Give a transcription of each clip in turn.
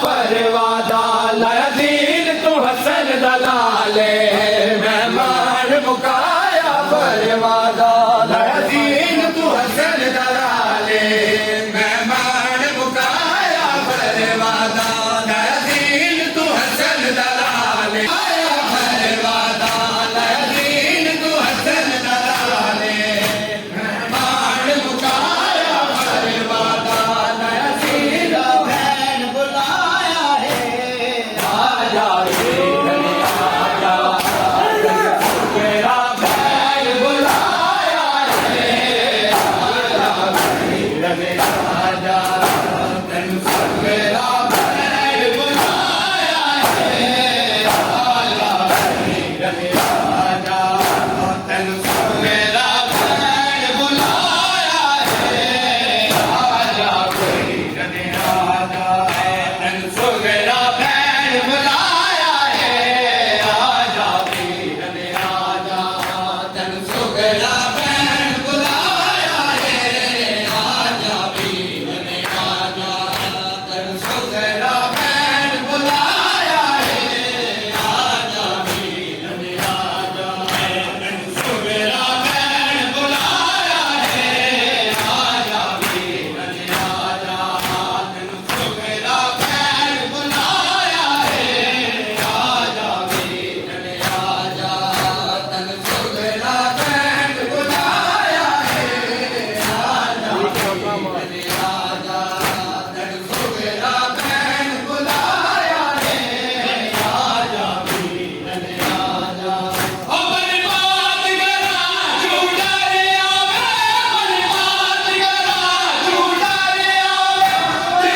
परवादा लाया दीन तू हसन दलाले मेहमान मुकाया परवादा लाया दीन तू हसन दलाले मेहमान मुकाया परवादा लाया दीन तू हसन दलाले आया परवादा लाया दीन तू हसन दलाले मेहमान मुकाया परवादा लाया दीन बहन बुलाया है आजा आजा मेरा बहन बुलाया है आजा मेरा आजा तेन मेरा बहन बुलाया है आजा मेरा आजा तेन मेरा बहन बुलाया है आजा मेरा आजा तेन मेरा बहन बुलाया है आजा मेरा आजा तेन मेरा बहन बुलाया है आजा मेरा आजा तेन मेरा बहन बुलाया है आजा मेरा आजा तेन मेरा बहन बुलाया है आजा मेरा आजा तेन मेरा बहन बुलाया है आजा मेरा आजा तेन मेरा बहन बुलाया है आजा मेरा आजा तेन मेरा बहन बुलाया है आजा मेरा आजा ओ बड़ी बात करा झूठा रे आवे बड़ी बात करा झूठा रे आवे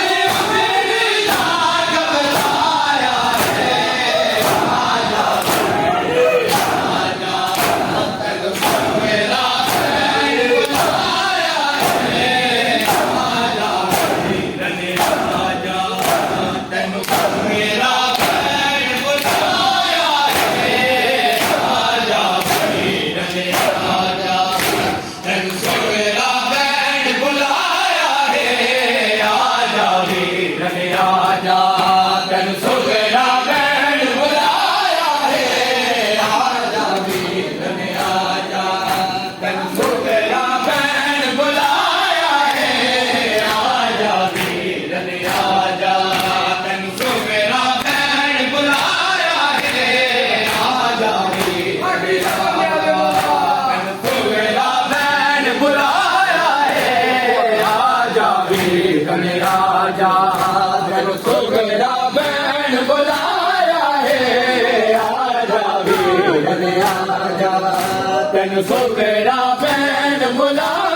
तेरी जाग बुलाया है आजा मेरा आजा तेन मेरा बहन बुलाया है आजा मेरा आजा तेन मेरा बहन बुलाया है आजा मेरा आजा तेन मेरा बहन बुलाया है आजा मेरा आजा तेन मेरा बहन बुलाया है आजा मेरा आजा तेन मेरा बहन बुलाया है आजा मेरा आजा तेन मेरा बहन बुलाया है आजा मेरा आजा तेन मेरा बहन बुलाया है आजा मेरा आजा तेन मेरा बहन बुलाया है आजा मेरा आजा तेन मेरा बहन बुलाया